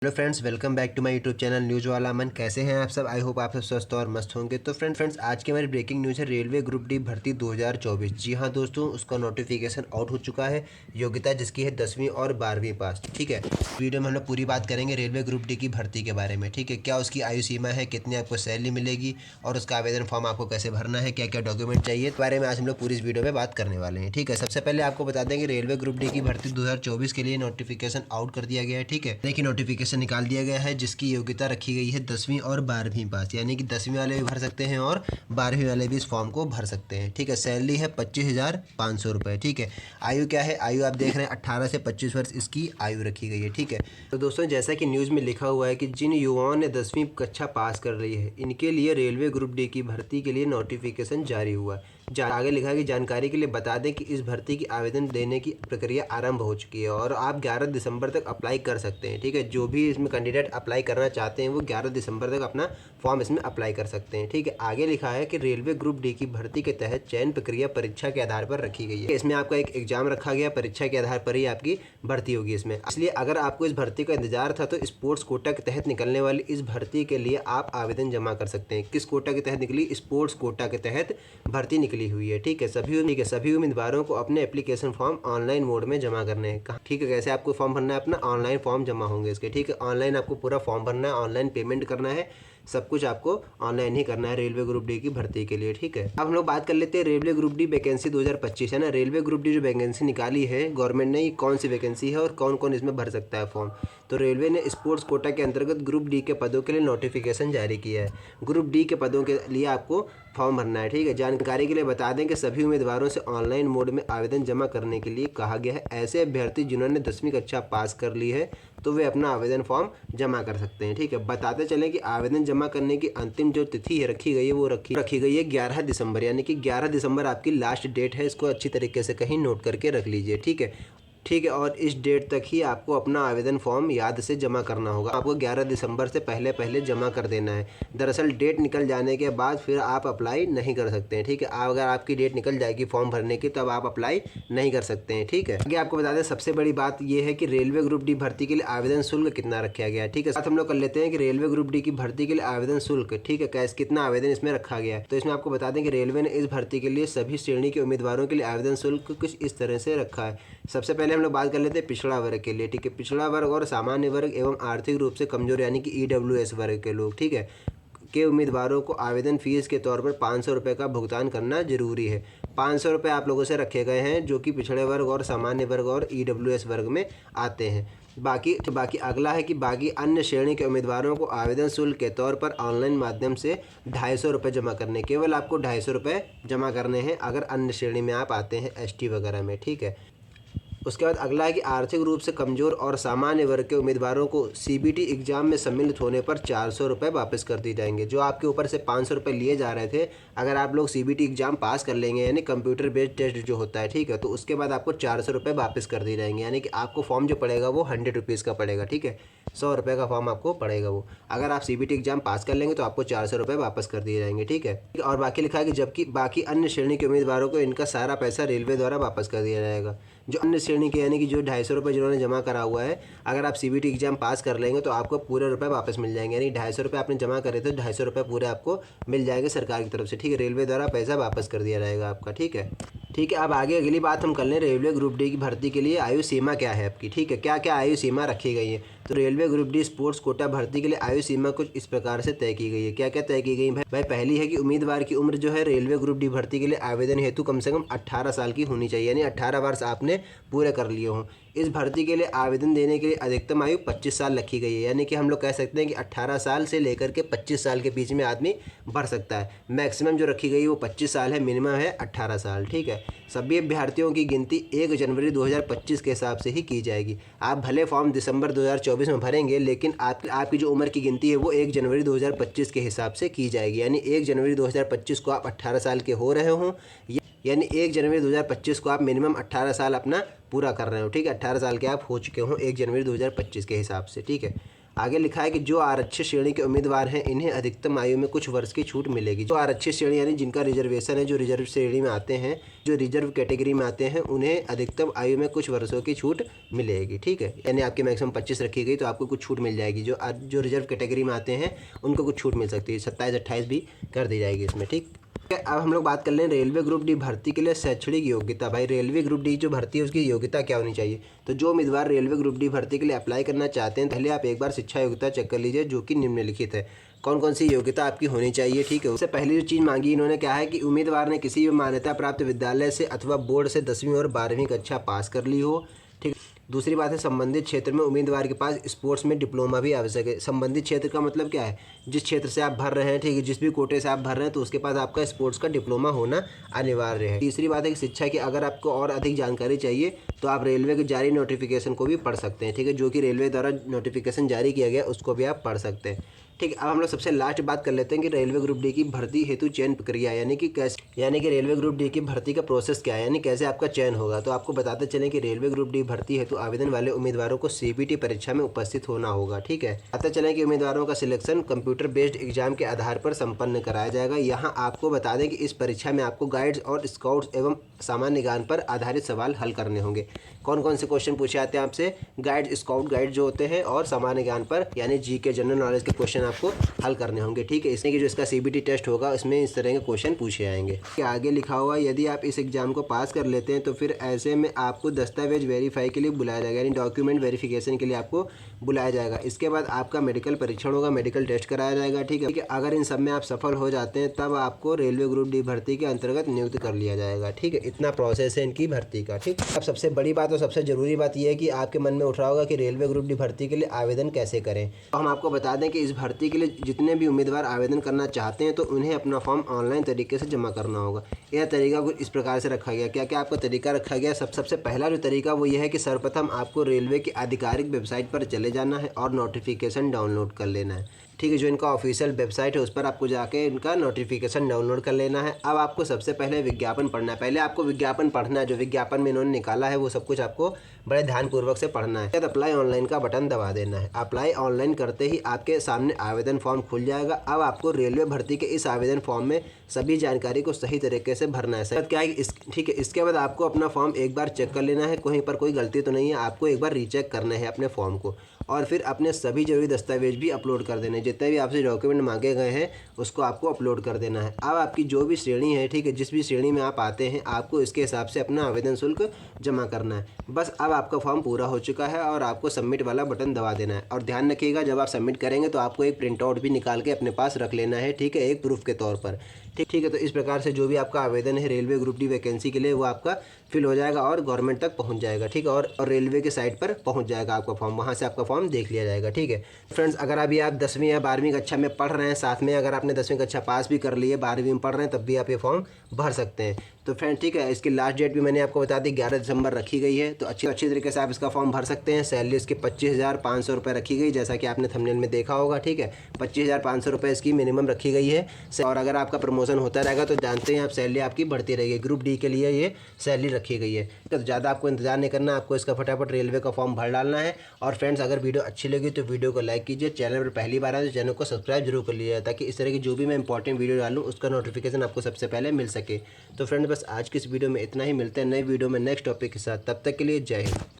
Hello friends, welcome back to my YouTube channel news वाला अमन। कैसे हैं आप सब? आई होप आप सब स्वस्थ और मस्त होंगे। तो फ्रेंड्स आज की हमारी ब्रेकिंग न्यूज़ है रेलवे ग्रुप डी भर्ती 2024। जी हाँ दोस्तों, उसका नोटिफिकेशन आउट हो चुका है। योग्यता जिसकी है 10वीं और 12वीं पास। ठीक है, वीडियो में हम लोग पूरी बात करेंगे रेलवे ग्रुप डी की भर्ती के बारे में। ठीक है, क्या उसकी आयु सीमा है, कितनी आपको सैलरी मिलेगी और उसका आवेदन फॉर्म आपको कैसे भरना है, क्या क्या डॉक्यूमेंट चाहिए, इस बारे में आज हम लोग पूरी इस वीडियो में बात करने वाले हैं। ठीक है, सबसे पहले आपको बता दें कि रेलवे ग्रुप डी की भर्ती 2024 के लिए नोटिफिकेशन आउट कर दिया गया है। ठीक है, देखिए नोटिफिकेशन निकाल दिया गया है जिसकी योग्यता रखी गई है 10वीं और 12वीं पास, यानी कि 10वीं वाले भी भर सकते हैं और 12वीं वाले भी इस फॉर्म को भर सकते हैं। ठीक है, सैलरी है 25,500 रुपये। ठीक है, आयु क्या है? आयु आप देख रहे हैं 18 से 25 वर्ष इसकी आयु रखी गई है। ठीक है, तो दोस्तों जैसा कि न्यूज़ में लिखा हुआ है कि जिन युवाओं ने 10वीं कक्षा पास कर रही है इनके लिए रेलवे ग्रुप डी की भर्ती के लिए नोटिफिकेशन जारी हुआ है। आगे लिखा है कि जानकारी के लिए बता दें कि इस भर्ती की आवेदन देने की प्रक्रिया आरंभ हो चुकी है और आप 11 दिसंबर तक अप्लाई कर सकते हैं। ठीक है, जो भी इसमें कैंडिडेट अप्लाई करना चाहते हैं वो 11 दिसंबर तक अपना फॉर्म इसमें अप्लाई कर सकते हैं। ठीक है, आगे लिखा है कि रेलवे ग्रुप डी की भर्ती के तहत चयन प्रक्रिया परीक्षा के आधार पर रखी गई है। इसमें आपका एक एग्जाम रखा गया, परीक्षा के आधार पर ही आपकी भर्ती होगी इसमें। इसलिए अगर आपको इस भर्ती का इंतजार था तो स्पोर्ट्स कोटा के तहत निकलने वाली इस भर्ती के लिए आप आवेदन जमा कर सकते हैं। किस कोटा के तहत निकली? स्पोर्ट्स कोटा के तहत भर्ती निकली हुई है। ठीक है, सभी उम्मीदवारों को अपने एप्लीकेशन फॉर्म ऑनलाइन मोड में जमा करने हैं। ठीक है, कैसे आपको फॉर्म भरना है? अपना ऑनलाइन फॉर्म जमा होंगे इसके। ठीक है, ऑनलाइन आपको पूरा फॉर्म भरना है, ऑनलाइन पेमेंट करना है, सब कुछ आपको ऑनलाइन ही करना है रेलवे ग्रुप डी की भर्ती के लिए। ठीक है, अब हम लोग बात कर लेते हैं रेलवे ग्रुप डी वैकेंसी 2025 है ना। रेलवे ग्रुप डी जो वैकेंसी निकाली है गवर्नमेंट ने, ये कौन सी वैकेंसी है और कौन कौन इसमें भर सकता है फॉर्म? तो रेलवे ने स्पोर्ट्स कोटा के अंतर्गत ग्रुप डी के पदों के लिए नोटिफिकेशन जारी किया है। ग्रुप डी के पदों के लिए आपको फॉर्म भरना है। ठीक है, जानकारी के लिए बता दें कि सभी उम्मीदवारों से ऑनलाइन मोड में आवेदन जमा करने के लिए कहा गया है। ऐसे अभ्यर्थी जिन्होंने 10वीं कक्षा पास कर ली है तो वे अपना आवेदन फॉर्म जमा कर सकते हैं। ठीक है, बताते चलें कि आवेदन जमा करने की अंतिम जो तिथि है रखी गई है वो रखी गई है 11 दिसंबर, यानी कि 11 दिसंबर आपकी लास्ट डेट है। इसको अच्छी तरीके से कहीं नोट करके रख लीजिए। ठीक है, ठीक है, और इस डेट तक ही आपको अपना आवेदन फॉर्म याद से जमा करना होगा। आपको 11 दिसंबर से पहले पहले जमा कर देना है। दरअसल डेट निकल जाने के बाद फिर आप अप्लाई नहीं कर सकते हैं। ठीक है, अगर आपकी डेट निकल जाएगी फॉर्म भरने की तब आप अप्लाई नहीं कर सकते हैं। ठीक है, आगे आपको बता दें सबसे बड़ी बात यह है कि रेलवे ग्रुप डी भर्ती के लिए आवेदन शुल्क कितना रखा गया है। ठीक है, साथ हम लोग कर लेते हैं कि रेलवे ग्रुप डी की भर्ती के लिए आवेदन शुल्क, ठीक है, कैसे कितना आवेदन इसमें रखा गया है। तो इसमें आपको बता दें कि रेलवे ने इस भर्ती के लिए सभी श्रेणी के उम्मीदवारों के लिए आवेदन शुल्क कुछ इस तरह से रखा है। सबसे पहले हम लोग बात कर लेते हैं पिछड़ा वर्ग के लिए। ठीक है, पिछड़ा वर्ग और सामान्य वर्ग एवं आर्थिक रूप से कमजोर यानी कि EWS वर्ग के लोग, ठीक है, के उम्मीदवारों को आवेदन फीस के तौर पर 500 रुपये का भुगतान करना जरूरी है। 500 रुपये आप लोगों से रखे गए हैं जो कि पिछड़े वर्ग और सामान्य वर्ग और EWS वर्ग में आते हैं। बाकी अगला है कि बाकी अन्य श्रेणी के उम्मीदवारों को आवेदन शुल्क के तौर पर ऑनलाइन माध्यम से 250 रुपये जमा करने, केवल आपको 250 रुपये जमा करने हैं अगर अन्य श्रेणी में आप आते हैं ST वगैरह में। ठीक है, उसके बाद अगला है कि आर्थिक रूप से कमजोर और सामान्य वर्ग के उम्मीदवारों को CBT एग्जाम में सम्मिलित होने पर 400 रुपये वापस कर दिए जाएंगे। जो आपके ऊपर से 500 रुपये लिए जा रहे थे, अगर आप लोग CBT एग्जाम पास कर लेंगे यानी कंप्यूटर बेस्ड टेस्ट जो होता है, ठीक है, तो उसके बाद आपको 400 रुपये वापस कर दिए जाएंगे। यानी कि आपको फॉर्म जो पड़ेगा वो 100 रुपीज़ का पड़ेगा। ठीक है, 100 रुपये का फॉर्म आपको पड़ेगा वो। अगर आप CBT एग्जाम पास कर लेंगे तो आपको 400 रुपये वापस कर दिए जाएंगे। ठीक है, और बाकी लिखा है कि जबकि बाकी अन्य श्रेणी के उम्मीदवारों को इनका सारा पैसा रेलवे द्वारा वापस कर दिया जाएगा। जो अन्य श्रेणी के यानी कि जो 250 रुपये जिन्होंने जमा करा हुआ है, अगर आप CBT एग्जाम पास कर लेंगे तो आपको पूरे रुपए वापस मिल जाएंगे। यानी 250 रुपये आपने जमा करे थे, 250 रुपये पूरे आपको मिल जाएंगे सरकार की तरफ से। ठीक है, रेलवे द्वारा पैसा वापस कर दिया जाएगा आपका। ठीक है, ठीक है, अब आगे अगली बात हम कर लें रेलवे ग्रुप डी की भर्ती के लिए आयु सीमा क्या है आपकी। ठीक है, क्या क्या आयु सीमा रखी गई है? तो railway group D sports quota भर्ती के लिए आयु सीमा कुछ इस प्रकार से तय की गई है। क्या क्या तय की गई भाई? पहली है कि उम्मीदवार की उम्र जो है रेलवे ग्रुप डी भर्ती के लिए आवेदन हेतु कम से कम 18 साल की होनी चाहिए, यानी 18 वर्ष आपने पूरे कर लिए हों। इस भर्ती के लिए आवेदन देने के लिए अधिकतम आयु 25 साल रखी गई है, यानी कि हम लोग कह सकते हैं कि 18 साल से लेकर के 25 साल के बीच में आदमी भर सकता है। मैक्सिमम जो रखी गई है वो 25 साल है, मिनिमम है 18 साल। ठीक है, सभी अभ्यर्थियों की गिनती 1 जनवरी 2025 के हिसाब से ही की जाएगी। आप भले फॉर्म दिसंबर 2024 में भरेंगे लेकिन आपकी जो उम्र की गिनती है वो 1 जनवरी 2025 के हिसाब से की जाएगी। यानी 1 जनवरी 2025 को आप 18 साल के हो रहे हों, यानी 1 जनवरी 2025 को आप मिनिमम 18 साल अपना पूरा कर रहे हो। ठीक है, 18 साल के आप हो चुके हों 1 जनवरी 2025 के हिसाब से। ठीक है, आगे लिखा है कि जो आरक्षित श्रेणी के उम्मीदवार हैं इन्हें अधिकतम आयु में कुछ वर्ष की छूट मिलेगी। जो आरक्षित श्रेणी यानी जिनका रिजर्वेशन है, जो रिजर्व श्रेणी में आते हैं, जो रिजर्व कैटेगरी में आते हैं, उन्हें अधिकतम आयु में कुछ वर्षों की छूट मिलेगी। ठीक है, यानी आपकी मैक्सिमम 25 रखी गई तो आपको कुछ छूट मिल जाएगी। जो रिजर्व कैटेगरी में आते हैं उनको कुछ छूट मिल सकती है, 27-28 भी कर दी जाएगी इसमें। ठीक, अब हम लोग बात कर लें रेलवे ग्रुप डी भर्ती के लिए शैक्षणिक योग्यता। भाई रेलवे ग्रुप डी जो भर्ती है उसकी योग्यता क्या होनी चाहिए? तो जो उम्मीदवार रेलवे ग्रुप डी भर्ती के लिए अप्लाई करना चाहते हैं, पहले आप एक बार शिक्षा योग्यता चेक कर लीजिए जो कि निम्नलिखित है। कौन कौन सी योग्यता आपकी होनी चाहिए। ठीक है, उससे पहली जो चीज़ मांगी इन्होंने क्या है कि उम्मीदवार ने किसी भी मान्यता प्राप्त विद्यालय से अथवा बोर्ड से 10वीं और 12वीं कक्षा पास कर ली हो। ठीक, दूसरी बात है संबंधित क्षेत्र में उम्मीदवार के पास स्पोर्ट्स में डिप्लोमा भी आवश्यक है। संबंधित क्षेत्र का मतलब क्या है? जिस क्षेत्र से आप भर रहे हैं, ठीक है, जिस भी कोटे से आप भर रहे हैं तो उसके पास आपका स्पोर्ट्स का डिप्लोमा होना अनिवार्य है। तीसरी बात है कि शिक्षा की अगर आपको और अधिक जानकारी चाहिए तो आप रेलवे के जारी नोटिफिकेशन को भी पढ़ सकते हैं। ठीक है, जो कि रेलवे द्वारा नोटिफिकेशन जारी किया गया उसको भी आप पढ़ सकते हैं। ठीक है, अब हम लोग सबसे लास्ट बात कर लेते हैं कि रेलवे ग्रुप डी की भर्ती हेतु चयन प्रक्रिया यानी कि रेलवे ग्रुप डी की भर्ती का प्रोसेस क्या है, यानी कैसे आपका चयन होगा। तो आपको बताते चलें कि रेलवे ग्रुप डी भर्ती हेतु आवेदन वाले उम्मीदवारों को सीबीटी परीक्षा में उपस्थित होना होगा। ठीक है, बताते चलें कि उम्मीदवारों का सिलेक्शन कंप्यूटर बेस्ड एग्जाम के आधार पर संपन्न कराया जाएगा। यहाँ आपको बता दें कि इस परीक्षा में आपको गाइड्स और स्काउट्स एवं सामान्य ज्ञान पर आधारित सवाल हल करने होंगे। कौन कौन से क्वेश्चन पूछे जाते हैं आपसे? गाइड, स्काउट गाइड जो होते हैं और सामान्य ज्ञान पर यानी जीके जनरल नॉलेज के क्वेश्चन आपको हल करने होंगे। ठीक है, इसमें कि जो इसका सीबीटी टेस्ट होगा उसमें इस तरह के क्वेश्चन पूछे जाएंगे। आगे लिखा हुआ यदि आप इस एग्जाम को पास कर लेते हैं तो फिर ऐसे में आपको दस्तावेज वेरीफाई के लिए बुलाया जाएगा, यानी डॉक्यूमेंट वेरिफिकेशन के लिए आपको बुलाया जाएगा। इसके बाद आपका मेडिकल परीक्षण होगा, मेडिकल टेस्ट कराया जाएगा। ठीक है, अगर इन सब में आप सफल हो जाते हैं तब आपको रेलवे ग्रुप डी भर्ती के अंतर्गत नियुक्त कर लिया जाएगा। ठीक है, इतना प्रोसेस है इनकी भर्ती का। ठीक, अब सबसे बड़ी बात और सबसे ज़रूरी बात यह है कि आपके मन में उठ रहा होगा कि रेलवे ग्रुप डी भर्ती के लिए आवेदन कैसे करें। तो हम आपको बता दें कि इस भर्ती के लिए जितने भी उम्मीदवार आवेदन करना चाहते हैं तो उन्हें अपना फॉर्म ऑनलाइन तरीके से जमा करना होगा। यह तरीका कुछ इस प्रकार से रखा गया। क्या क्या आपका तरीका रखा गया? सबसे पहला जो तरीका वो यह है कि सर्वप्रथम आपको रेलवे की आधिकारिक वेबसाइट पर चले जाना है और नोटिफिकेशन डाउनलोड कर लेना है। ठीक है, जो इनका ऑफिशियल वेबसाइट है उस पर आपको जाके इनका नोटिफिकेशन डाउनलोड कर लेना है। अब आपको सबसे पहले विज्ञापन पढ़ना है। पहले आपको विज्ञापन पढ़ना है, जो विज्ञापन में इन्होंने निकाला है वो सब कुछ आपको बड़े ध्यानपूर्वक से पढ़ना है। फिर अप्लाई ऑनलाइन का बटन दबा देना है। अप्लाई ऑनलाइन करते ही आपके सामने आवेदन फॉर्म खुल जाएगा। अब आपको रेलवे भर्ती के इस आवेदन फॉर्म में सभी जानकारी को सही तरीके से भरना है। क्या है ठीक है, इसके बाद आपको अपना फॉर्म एक बार चेक कर लेना है, कहीं पर कोई गलती तो नहीं है। आपको एक बार रीचेक करना है अपने फॉर्म को और फिर अपने सभी जरूरी दस्तावेज भी अपलोड कर देने। जितने भी आपसे डॉक्यूमेंट मांगे गए हैं उसको आपको अपलोड कर देना है। अब आपकी जो भी श्रेणी है, ठीक है, जिस भी श्रेणी में आप आते हैं आपको इसके हिसाब से अपना आवेदन शुल्क जमा करना है। बस अब आपका फॉर्म पूरा हो चुका है और आपको सबमिट वाला बटन दबा देना है। और ध्यान रखिएगा जब आप सबमिट करेंगे तो आपको एक प्रिंट आउट भी निकाल के अपने पास रख लेना है। ठीक है, एक प्रूफ के तौर पर। ठीक है, तो इस प्रकार से जो भी आपका आवेदन है रेलवे ग्रुप डी वैकेंसी के लिए वो आपका फिल हो जाएगा और गवर्नमेंट तक पहुंच जाएगा। ठीक है, और रेलवे के साइट पर पहुंच जाएगा आपका फॉर्म, वहां से आपका फॉर्म देख लिया जाएगा। ठीक है फ्रेंड्स, अगर अभी आप 10वीं या 12वीं कक्षा में पढ़ रहे हैं, साथ में अगर आपने 10वीं कक्षा पास भी कर ली है, 12वीं में पढ़ रहे हैं, तब भी आप ये फॉर्म भर सकते हैं। तो फ्रेंड ठीक है, इसकी लास्ट डेट भी मैंने आपको बता दी 11 दिसंबर रखी गई है। तो अच्छी तरीके से आप इसका फॉर्म भर सकते हैं। सैलरी इसकी 25,500 रुपये रखी गई, जैसा कि आपने थंबनेल में देखा होगा। ठीक है, 25,500 रुपये इसकी मिनिमम रखी गई है। और अगर आपका प्रमोशन होता रहेगा तो जानते हैं आप सैलरी आपकी बढ़ती रहेगी। ग्रुप डी के लिए ये सैलरी रखी गई है। तो ज़्यादा आपको इंतजार नहीं करना, आपको इसका फटाफट रेलवे का फॉर्म भर डालना है। और फ्रेंड्स अगर वीडियो अच्छी लगी तो वीडियो को लाइक कीजिए, चैनल पर पहली बार आए तो चैनल को सब्सक्राइब जरूर कर लीजिए ताकि इस तरह की जो भी मैं इंपॉर्टेंट वीडियो डालूँ उसका नोटिफिकेशन आपको सबसे पहले मिल सके। तो फ्रेंड्स बस आज की इस वीडियो में इतना ही, मिलते हैं नई वीडियो में नेक्स्ट टॉपिक के साथ। तब तक के लिए जय हिंद।